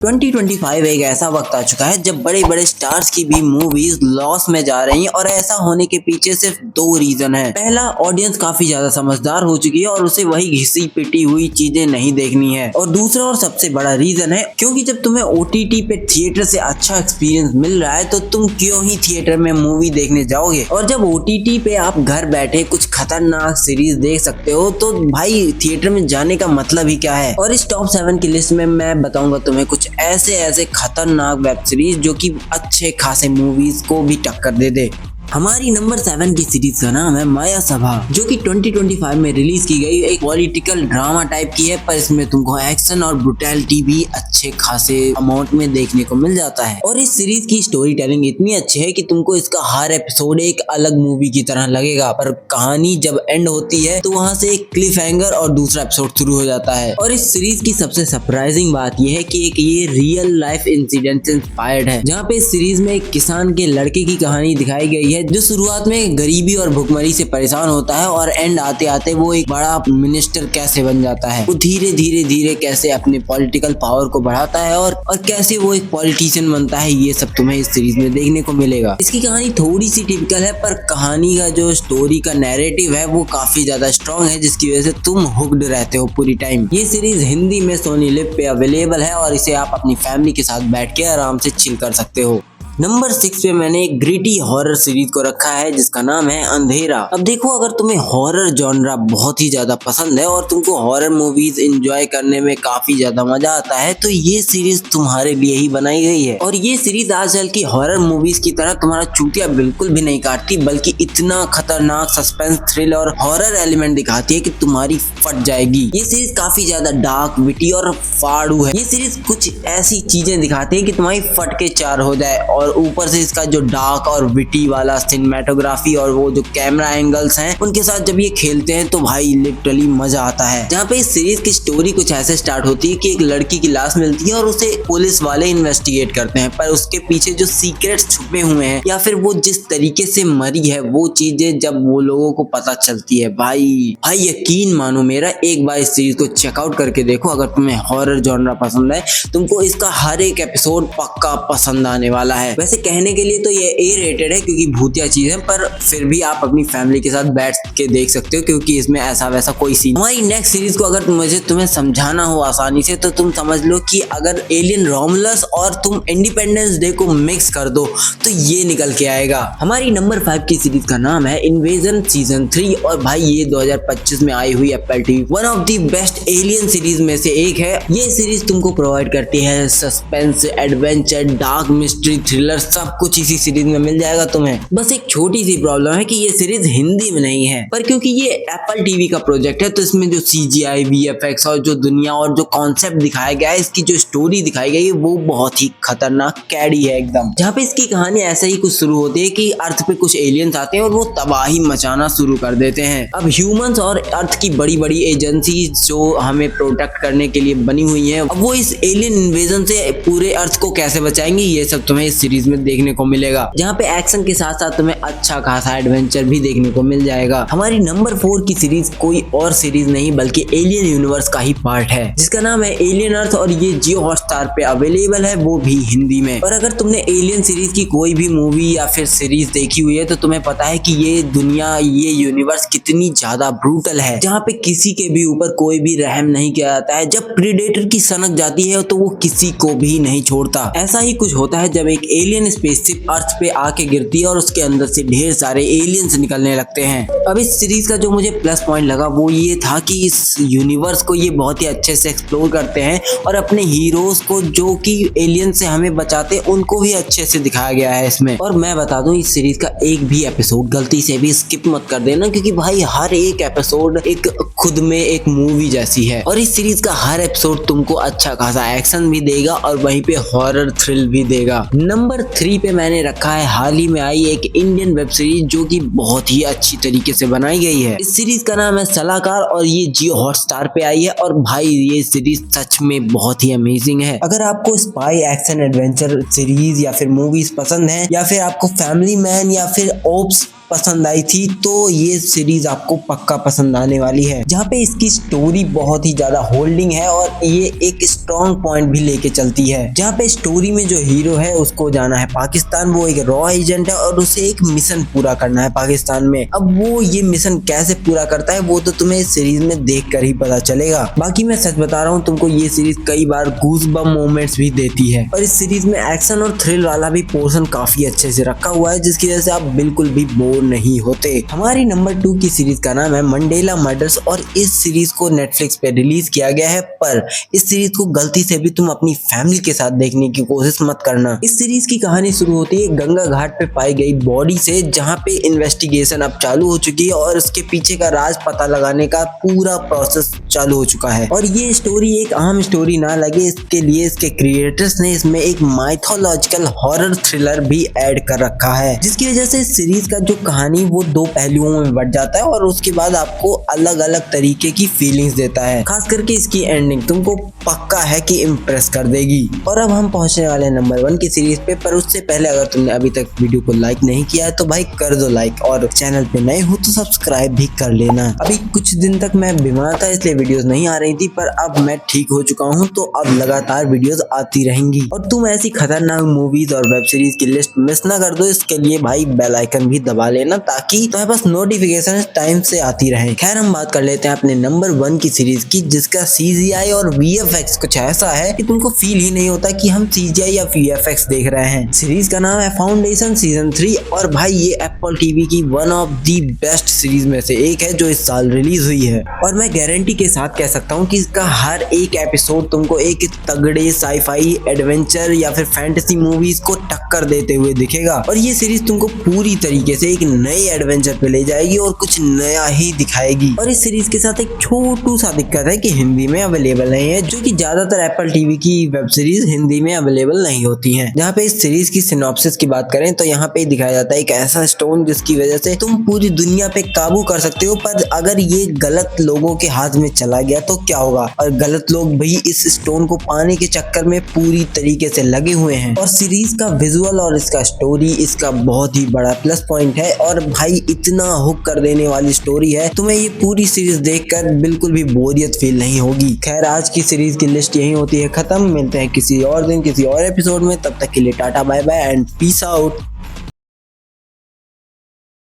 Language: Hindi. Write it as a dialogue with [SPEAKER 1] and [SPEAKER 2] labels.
[SPEAKER 1] 2025 एक ऐसा वक्त आ चुका है जब बड़े बड़े स्टार्स की भी मूवीज लॉस में जा रही हैं और ऐसा होने के पीछे सिर्फ दो रीजन है। पहला, ऑडियंस काफी ज्यादा समझदार हो चुकी है और उसे वही घिसी पिटी हुई चीजें नहीं देखनी है। और दूसरा और सबसे बड़ा रीजन है क्योंकि जब तुम्हें OTT पे थिएटर से अच्छा एक्सपीरियंस मिल रहा है तो तुम क्यों ही थिएटर में मूवी देखने जाओगे। और जब OTT पे आप घर बैठे कुछ खतरनाक सीरीज देख सकते हो तो भाई थिएटर में जाने का मतलब ही क्या है। और इस टॉप 7 की लिस्ट में मैं बताऊंगा तुम्हें कुछ ऐसे खतरनाक वेब सीरीज जो कि अच्छे खासे मूवीज को भी टक्कर दे दे। हमारी नंबर 7 की सीरीज का नाम है माया सभा, जो कि 2025 में रिलीज की गई एक पॉलिटिकल ड्रामा टाइप की है, पर इसमें तुमको एक्शन और ब्रुटैलिटी भी अच्छे खासे अमाउंट में देखने को मिल जाता है। और इस सीरीज की स्टोरी टेलिंग इतनी अच्छी है कि तुमको इसका हर एपिसोड एक अलग मूवी की तरह लगेगा, पर कहानी जब एंड होती है तो वहां से एक क्लिफ हैंगर और दूसरा एपिसोड शुरू हो जाता है। और इस सीरीज की सबसे सरप्राइजिंग बात यह है कि ये रियल लाइफ इंसिडेंट से इंस्पायर्ड है, जहाँ पे इस सीरीज में एक किसान के लड़के की कहानी दिखाई गई है जो शुरुआत में गरीबी और भुखमरी से परेशान होता है और एंड आते आते वो एक बड़ा मिनिस्टर कैसे बन जाता है। वो धीरे धीरे कैसे अपने पॉलिटिकल पावर को बढ़ाता है और कैसे वो एक पॉलिटिशियन बनता है, ये सब तुम्हें इस सीरीज में देखने को मिलेगा। इसकी कहानी थोड़ी सी टिपिकल है, पर कहानी का जो स्टोरी का नैरेटिव है वो काफी ज्यादा स्ट्रॉन्ग है, जिसकी वजह से तुम हुक्ड रहते हो पूरी टाइम। ये सीरीज हिंदी में सोनी लिव पे अवेलेबल है और इसे आप अपनी फैमिली के साथ बैठ के आराम से चिल कर सकते हो। नंबर 6 पे मैंने एक ग्रिटी हॉरर सीरीज को रखा है जिसका नाम है अंधेरा। अब देखो, अगर तुम्हें हॉरर जॉनरा बहुत ही ज्यादा पसंद है और तुमको हॉरर मूवीज एंजॉय करने में काफी ज्यादा मजा आता है तो ये सीरीज तुम्हारे लिए ही बनाई गई है। और ये सीरीज आजकल की हॉरर मूवीज की तरह तुम्हारा चूतिया बिल्कुल भी नहीं काटती, बल्कि इतना खतरनाक सस्पेंस, थ्रिल और हॉरर एलिमेंट दिखाती है कि तुम्हारी फट जाएगी। ये सीरीज काफी ज्यादा डार्क, विटी और फाड़ू है। ये सीरीज कुछ ऐसी चीजें दिखाती है कि तुम्हारी फट के चार हो जाए, और ऊपर से इसका जो डार्क और विटी वाला सिनेमेटोग्राफी और वो जो कैमरा एंगल्स हैं उनके साथ जब ये खेलते हैं तो भाई लिटरली मजा आता है। जहाँ पे इस सीरीज की स्टोरी कुछ ऐसे स्टार्ट होती है कि एक लड़की की लाश मिलती है और उसे पुलिस वाले इन्वेस्टिगेट करते हैं, पर उसके पीछे जो सीक्रेट्स छुपे हुए हैं या फिर वो जिस तरीके से मरी है वो चीजें जब वो लोगों को पता चलती है, भाई यकीन मानो मेरा, एक बार इस सीरीज को चेकआउट करके देखो। अगर तुम्हें हॉरर जॉनरा पसंद है तुमको इसका हर एक एपिसोड पक्का पसंद आने वाला है। वैसे कहने के लिए तो ये A रेटेड है क्योंकि भूतिया चीज है, पर फिर भी आप अपनी फैमिली के साथ बैठ के देख सकते हो क्योंकि इसमें ऐसा वैसा कोई सीन। हमारी नेक्स्ट सीरीज को अगर मुझे तुम्हें समझाना हो आसानी से तो तुम समझ लो कि अगर एलियन रोमुलस और तुम इंडिपेंडेंस डे को मिक्स कर दो तो ये निकल के आएगा। हमारी नंबर 5 की सीरीज का नाम है इन्वेजन सीजन 3 और भाई ये 2025 में आई हुई Apple TV one of the best alien series में से एक है। ये सीरीज तुमको प्रोवाइड करती है suspense, adventure, dark mystery, thriller, सब कुछ इसी सीरीज में मिल जाएगा तुम्हें। बस एक छोटी सी प्रॉब्लम है कि ये सीरीज हिंदी में नहीं है, पर क्योंकि ये एप्पल TV का प्रोजेक्ट है तो इसमें जो CGI, VFX और जो दुनिया और जो कॉन्सेप्ट दिखाया गया है, इसकी जो स्टोरी दिखाई गई है वो बहुत ही खतरनाक कैडी है एकदम। जहाँ पे इसकी कहानी ऐसे ही कुछ शुरू होती है कि अर्थ पे कुछ एलियंस आते हैं और वो तबाही मचाना शुरू कर देते हैं। अब ह्यूमंस और अर्थ की बड़ी बड़ी एजेंसी जो हमें प्रोटेक्ट करने के लिए बनी हुई है, अब वो इस एलियन इन्वेजन से पूरे अर्थ को कैसे बचाएंगे, ये सब तुम्हें इस सीरीज में देखने को मिलेगा। जहाँ पे एक्शन के साथ साथ तुम्हें अच्छा खासा एडवेंचर भी देखने को मिल जाएगा। हमारी नंबर 4 की सीरीज कोई और सीरीज नहीं बल्कि एलियन यूनिवर्स का ही पार्ट है जिसका नाम है एलियन अर्थ और ये जियो हॉटस्टार पे अवेलेबल है, वो भी हिंदी में। और अगर तुमने एलियन सीरीज की कोई भी मूवी या फिर सीरीज देखी हुई है तो तुम्हें पता है कि ये दुनिया, ये यूनिवर्स कितनी ज्यादा ब्रूटल है, जहाँ पे किसी के भी ऊपर कोई भी रहम नहीं किया जाता है। जब प्रीडेटर की सनक जाती है तो वो किसी को भी नहीं छोड़ता। ऐसा ही कुछ होता है जब एक एलियन स्पेसशिप अर्थ पे आके गिरती है और उसके अंदर से ढेर सारे एलियंस निकलने लगते हैं। अब इस सीरीज का जो मुझे प्लस पॉइंट लगा वो ये था कि इस यूनिवर्स को ये बहुत ही अच्छे से एक्सप्लोर करते हैं और अपने हीरोज को जो कि एलियन से हमें बचाते हैं उनको भी अच्छे से दिखाया गया है इसमें। और मैं बता दूं, इस सीरीज का एक भी एपिसोड गलती से भी स्किप मत कर देना क्योंकि भाई हर एक एपिसोड एक खुद में एक मूवी जैसी है। और इस सीरीज का हर एपिसोड तुमको अच्छा खासा एक्शन भी देगा और वहीं पे हॉरर थ्रिल भी देगा। नंबर 3 पे मैंने रखा है हाल ही में आई एक इंडियन वेब सीरीज जो कि बहुत ही अच्छी तरीके से बनाई गई है। इस सीरीज का नाम है सलाहकार और ये जियो हॉटस्टार पे आई है और भाई ये सीरीज सच में बहुत ही अमेजिंग है। अगर आपको स्पाई, एक्शन, एडवेंचर सीरीज या फिर मूवीज पसंद है या फिर आपको फैमिली मैन या फिर ओप्स पसंद आई थी तो ये सीरीज आपको पक्का पसंद आने वाली है, जहाँ पे इसकी स्टोरी बहुत ही ज्यादा होल्डिंग है और ये एक स्ट्रॉन्ग पॉइंट भी लेके चलती है। जहाँ पे स्टोरी में जो हीरो है उसको जाना है पाकिस्तान, वो एक रॉ एजेंट है और उसे एक मिशन पूरा करना है पाकिस्तान में। अब वो ये मिशन कैसे पूरा करता है वो तो तुम्हें इस सीरीज में देख कर ही पता चलेगा। बाकी मैं सच बता रहा हूँ तुमको, ये सीरीज कई बार गूज़बम्प मोमेंट्स भी देती है और इस सीरीज में एक्शन और थ्रिल वाला भी पोर्शन काफी अच्छे से रखा हुआ है, जिसकी वजह से आप बिल्कुल भी बोर नहीं होते। हमारी नंबर 2 की सीरीज का नाम है मंडेला मर्डर्स और इस सीरीज को नेटफ्लिक्स पे रिलीज किया गया है, पर इस सीरीज को गलती से भी तुम अपनी फैमिली के साथ देखने की कोशिश मत करना। इस सीरीज की कहानी शुरू होती है गंगा घाट पे पाई गई बॉडी से, जहाँ पे इन्वेस्टिगेशन अब चालू हो चुकी है और उसके पीछे का राज पता लगाने का पूरा प्रोसेस चालू हो चुका है। और ये स्टोरी एक आम स्टोरी ना लगे, इसके लिए इसके क्रिएटर्स ने इसमें एक माइथोलॉजिकल हॉरर थ्रिलर भी ऐड कर रखा है, जिसकी वजह से इस सीरीज का जो कहानी वो 2 पहलुओं में बढ़ जाता है और उसके बाद आपको अलग अलग तरीके की फीलिंग्स देता है। खास करके इसकी एंडिंग तुमको पक्का है कि इम्प्रेस कर देगी। और अब हम पहुंचने वाले हैं नंबर 1 की सीरीज पे, पर उससे पहले अगर तुमने अभी तक वीडियो को लाइक नहीं किया है तो भाई कर दो लाइक, और चैनल पे नए हो तो सब्सक्राइब भी कर लेना। अभी कुछ दिन तक मैं बीमार था इसलिए वीडियोस नहीं आ रही थी, पर अब मैं ठीक हो चुका हूँ तो अब लगातार वीडियोस आती रहेंगी। और तुम ऐसी खतरनाक मूवीज और वेब सीरीज की लिस्ट मिस ना कर दो, इसके लिए भाई बेल आइकन भी दबा लेना ताकि तुम्हारे पास नोटिफिकेशन टाइम से आती रहे। खैर हम बात कर लेते हैं अपने नंबर 1 की सीरीज की, जिसका CGI और VFX कुछ ऐसा है कि तुमको फील ही नहीं होता कि हम CGI या VFX देख रहे हैं। सीरीज का नाम है फाउंडेशन सीजन 3 और भाई ये एप्पल टीवी की one of the best series में से एक है जो इस साल रिलीज हुई है। और मैं गारंटी के साथ कह सकता हूँ कि इसका हर एक एपिसोड तुमको एक तगड़े साईफाई एडवेंचर या फिर फैंटेसी मूवीज को टक्कर देते हुए दिखेगा। और ये सीरीज तुमको पूरी तरीके से एक नए एडवेंचर पे ले जाएगी और कुछ नया ही दिखाएगी। और इस सीरीज के साथ एक छोटू सा दिक्कत है कि हिंदी में अवेलेबल नहीं है, जो कि ज्यादातर एप्पल टीवी की वेब सीरीज हिंदी में अवेलेबल नहीं होती हैं। जहाँ पे इस सीरीज की सिनॉप्सिस की बात करें तो यहाँ पे दिखाया जाता है एक ऐसा स्टोन जिसकी वजह से तुम पूरी दुनिया पे काबू कर सकते हो, पर अगर ये गलत लोगों के हाथ में चला गया तो क्या होगा। और गलत लोग भी इस स्टोन को पाने के चक्कर में पूरी तरीके से लगे हुए हैं। और सीरीज का विजुअल और इसका स्टोरी इसका बहुत ही बड़ा प्लस पॉइंट है और भाई इतना हुक कर देने वाली स्टोरी है, तुम्हें ये पूरी सीरीज देखकर बिल्कुल भी बोरियत फील नहीं होगी। खैर आज की सीरीज की लिस्ट यही होती है खत्म। मिलते हैं किसी और दिन किसी और एपिसोड में, तब तक के लिए tata bye bye and peace out.